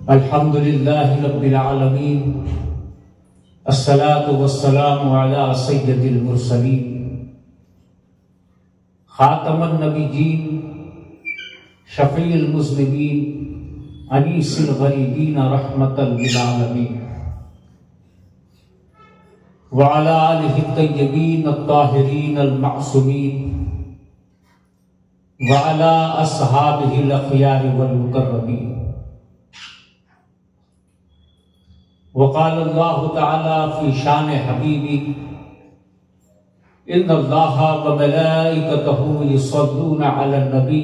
الحمد للہ رب العالمین، الصلاۃ والسلام علی سید المرسلین، خاتم النبیین، شفیع المذنبین، انیس الغریبین، رحمۃ للعالمین، وعلی آلہ الطیبین الطاہرین المعصومین، وعلی اصحابہ الاخیار والمقربین۔ وقال اللہ تعالی فی شان حبیبی ان اللہ وملائکتہ یصلون علی النبی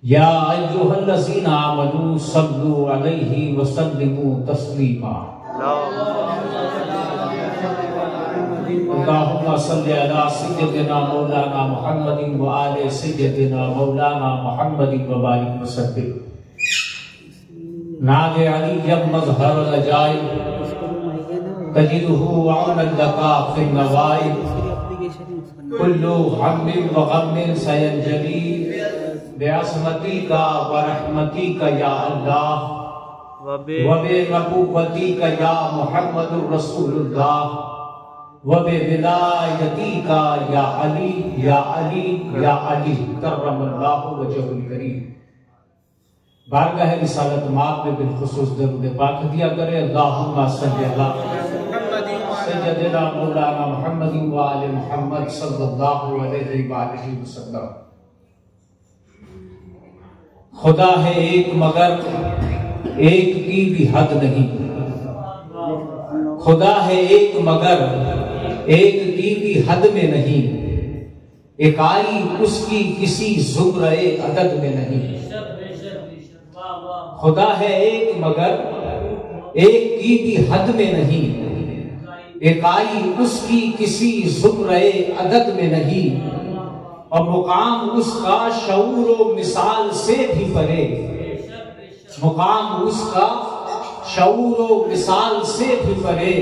یا ایھا الذین آمنوا صلوا علیہ وسلموا تسلیما۔ اللہم صل علی سیدنا مولانا محمد وآل سیدنا مولانا محمد وبارک وسلم۔ ناد علی مظہر العجائب تجدہ عونا لک فی النوائب، کل ہم وغم سینجلی بعصمتک ورحمتک یا اللہ، وبنبوتک یا محمد رسول اللہ، وبولایتک یا علی یا علی یا علی کرم اللہ وجہہ الکریم۔ بارگاہ رسالت مآب میں بالخصوص درود پاک دیا کرے۔ اللہم صلی اللہ سیدنا مولانا محمد وآل محمد صلی اللہ علیہ وآلہ وسلم۔ خدا ہے ایک مگر ایک کی بھی حد نہیں، خدا ہے ایک مگر ایک کی بھی حد میں نہیں، اکائی اس کی کسی زمرہ عدد میں نہیں۔ خدا ہے ایک مگر ایک کی بھی حد میں نہیں، اکائی اس کی کسی زمرہ عدد میں نہیں، اور مقام اس کا شعور و مثال سے بھی پرے، مقام اس کا شعور و مثال سے بھی پرے،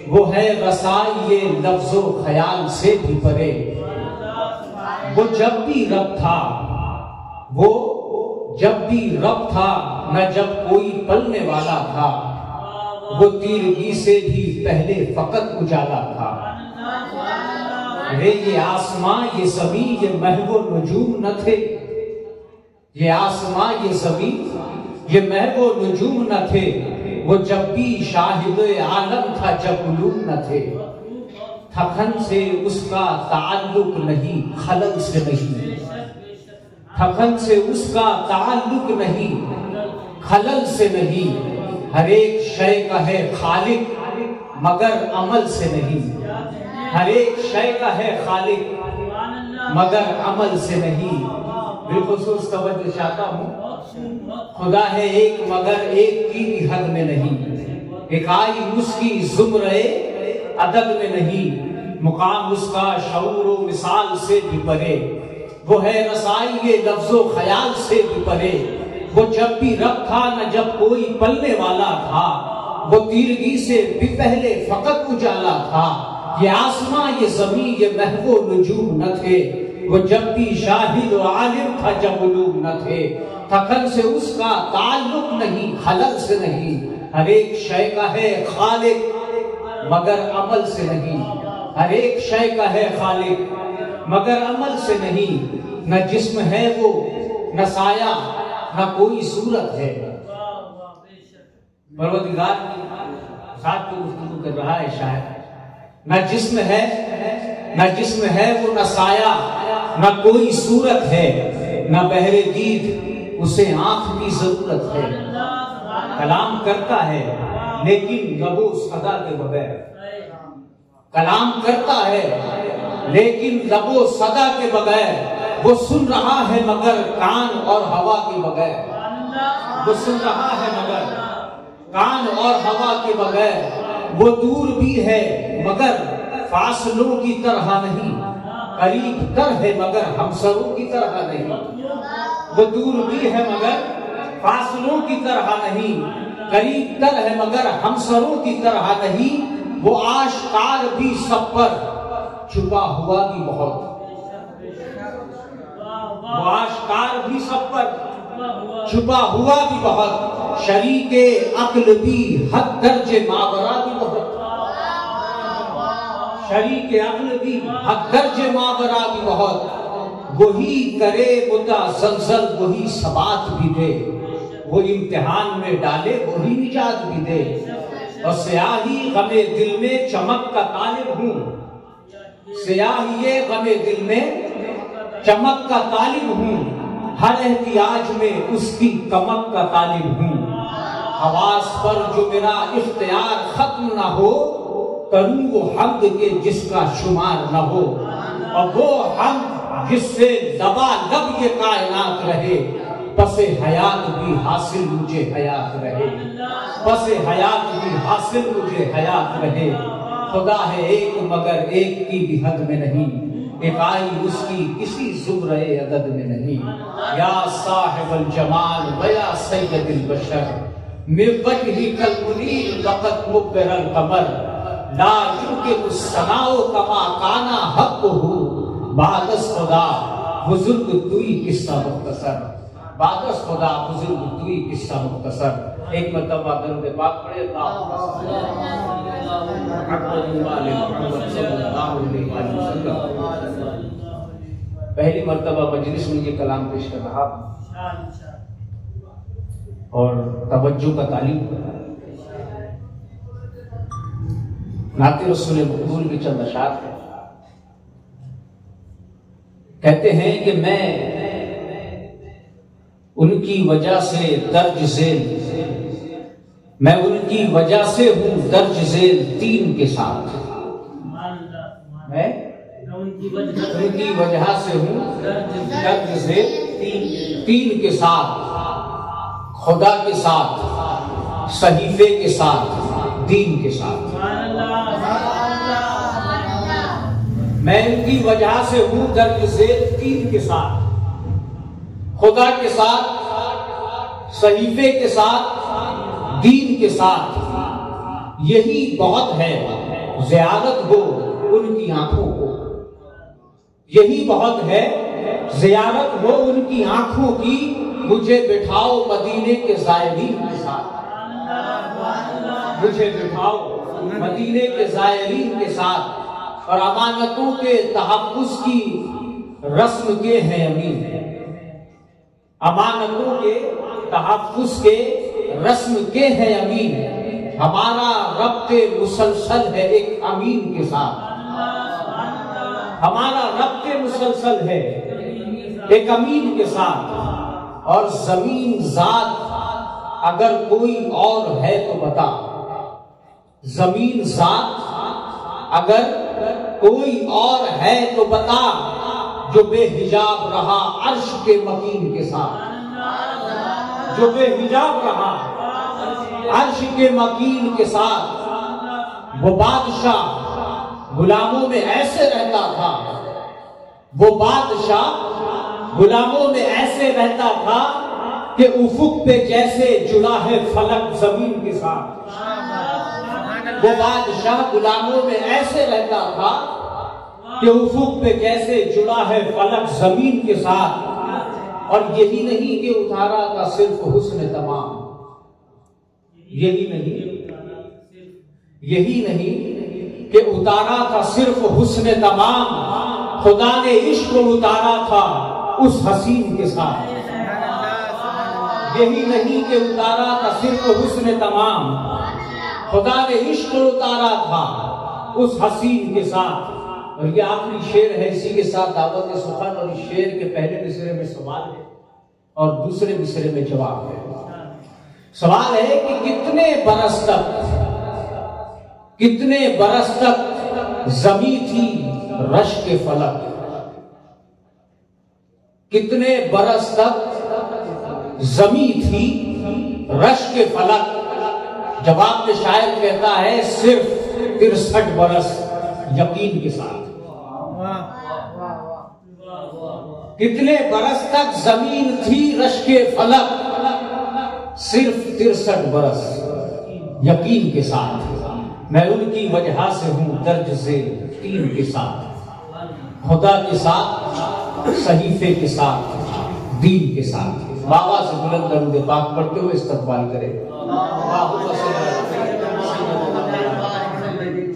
وہ ہے رسائی لفظ و خیال سے بھی پرے۔ وہ جب بھی رب تھا، وہ جب بھی رب تھا، نہ جب کوئی پلنے والا تھا، وہ تیرگی سے بھی پہلے فقط اجالا تھا۔ یہ آسمان یہ زمین یہ محو نجوم نہ تھے، یہ آسمان یہ زمین یہ محو نجوم نہ تھے، وہ جب بھی شاہد عالم تھا جب علوم نہ تھے۔ تھکن سے اس کا تعلق نہیں، خلل سے نہیں، تھکن سے اس کا تعلق نہیں، خلل سے نہیں۔ ہر ایک شے کا ہے خالق مگر عمل سے نہیں، ہر ایک شے کا ہے خالق مگر عمل سے نہیں۔ بالخصوص توجہ چاہتا ہوں، خدا ہے ایک مگر ایک کی بھی حد میں نہیں، اکائی اس کی زمرہ عدد میں نہیں، مقام اس کا شعور و مثال سے بھی پرے، وہ ہے رسائی لفظ و خیال سے بھی پرے۔ وہ جب بھی رب تھا، نہ جب کوئی پلنے والا تھا، وہ تیرگی سے بھی پہلے فقط اجالا تھا۔ یہ آسمان یہ زمین یہ محو نجوم نہ تھے، وہ جب بھی شاہد و عالم تھا جب علوم نہ تھے۔ تھکن سے اس کا تعلق نہیں، خلل سے نہیں، ہر ایک شے کا ہے خالق مگر عمل سے نہیں، ہر ایک شے کا ہے خالق مگر عمل سے نہیں۔ نہ جسم ہے وہ نہ سایہ نہ کوئی صورت ہے۔ پروردگار کی ذات کو گفتگو کر رہا ہے شاعر۔ نہ جسم ہے وہ نہ سایہ نہ کوئی صورت ہے، نہ بہر دید اسے آنکھ کی ضرورت ہے۔ کلام کرتا ہے لیکن لب و صدا کے بغیر، کلام کرتا ہے لیکن لب و صدا کے بغیر، وہ سن رہا ہے مگر کان اور ہوا کے بغیر، وہ سن رہا ہے مگر کان اور ہوا کے بغیر۔ وہ دور بھی ہے مگر فاصلوں کی طرح نہیں، قریب تر ہے مگر ہمسروں کی طرح نہیں۔ وہ دور بھی ہے مگر فاصلوں کی طرح نہیں، قریب تر ہے مگر ہمسروں کی طرح نہیں۔ وہ آشکار بھی سب پر چھپا ہوا بھی بہت، وہ آشکار بھی سب پر چھپا ہوا بھی بہت، شریک عقل بھی حد درج ماورا بھی بہت، شریک عقل بھی حد درج ماورا بھی بہت، وہی کرے متزلزل وہی ثبات بھی دے، وہ امتحان میں ڈالے وہی نجات بھی دے، اور سیاہی غم دل میں چمک کا طالب ہوں، سیاہی غم دل میں چمک کا طالب ہوں، ہر احتیاج میں اس کی کمک کا طالب ہوں، حواس پر جو میرا اختیار ختم نہ ہو، کروں وہ حمد کے جس کا شمار نہ ہو، اور وہ حمد جس سے لبا لب یہ کائنات رہے، پس حیات بھی حاصل مجھے حیات رہے، پس حیات بھی حاصل مجھے حیات رہے، خدا ہے ایک مگر ایک کی بھی حد میں نہیں، اکائی اس کی کسی زمرہ عدد میں نہیں، یا صاحب الجمال ویا سید البشر من وجہک المنیر وقد مبر القمر، لا یمکن الثناء کما کان حقہ، بعد از خدا بزرگ توئی قصہ مختصر، بعد از خدا بزرگ توئی قصہ مختصر۔ ایک مرتبہ درود پاک پڑھے، اللہم صلی اللہ علیہ وسلم۔ پہلی مرتبہ مجلس میں یہ کلام پیش کر رہا اور توجہ کا تعلیم کر رہا۔ نعت رسول مقبول کی چند اشعار ہے، کہتے ہیں کہ میں ان کی وجہ سے درج ذیل، میں ان کی وجہ سے ہوں درج ذیل تین کے ساتھ، میں ان کی وجہ سے ہوں درج ذیل تین کے ساتھ، خدا کے ساتھ، صحیفے کے ساتھ، دین کے ساتھ۔ میں ان کی وجہ سے ہوں درج ذیل تین کے ساتھ، خدا کے ساتھ، صحیفے کے ساتھ، دین کے ساتھ، یہی بہت ہے زیارت ہو ان کی آنکھوں کو، یہی بہت ہے زیارت ہو ان کی آنکھوں کی، مجھے بٹھاؤ مدینے کے زائرین کے ساتھ، مجھے بٹھاؤ مدینے کے زائرین کے ساتھ، اور امانتوں کے تحفظ کی رسم کے ہیں امین، امانتوں کے تحفظ کے رسم کے ہیں امین، ہمارا ربط مسلسل ہے ایک امین کے ساتھ، ہمارا ربط مسلسل ہے ایک امین کے ساتھ، اور زمین ذات اگر کوئی اور ہے تو بتا، زمین ذات اگر کوئی اور ہے تو بتا، جو بے حجاب رہا عرش کے مکین کے ساتھ، جو بے حجاب رہا عرش کے مکین کے ساتھ، وہ بادشاہ غلاموں میں ایسے رہتا تھا، وہ بادشاہ غلاموں میں ایسے رہتا تھا کہ افق پہ جیسے جڑا ہے فلک زمین کے ساتھ، وہ بادشاہ غلاموں میں ایسے رہتا تھا کہ افق پہ جیسے جڑا ہے فلک زمین کے ساتھ، اور یہی نہیں کہ اتارا تھا صرف حسن تمام، یہی نہیں کہ اتارا تھا صرف حسن تمام، خدا نے عشق کو اتارا تھا اس حسین کے ساتھ، یہی نہیں کہ اتارا تھا صرف حسن تمام، خدا نے عشق کو اتارا تھا اس حسین کے ساتھ۔ اور یہ آخری شعر ہے، اسی کے ساتھ دعوت سخن، اور اس شعر کے پہلے مصرے میں سوال ہے اور دوسرے مصرے میں جواب ہے۔ سوال ہے کہ کتنے برس تک زمیں تھی رش کے فلک، کتنے برس تک زمیں تھی رش کے فلک، جواب میں شاعر کہتا ہے صرف 63 برس یقین کے ساتھ۔ کتنے برس تک زمین تھی رش کے فلک، صرف 63 برس یقین کے ساتھ، میں ان کی وجہ سے ہوں درج ذیل تین کے ساتھ، خدا کے ساتھ، صحیفے کے ساتھ، دین کے ساتھ۔ بابا سے بلند درود پاک پڑھتے ہوئے استقبال کرے.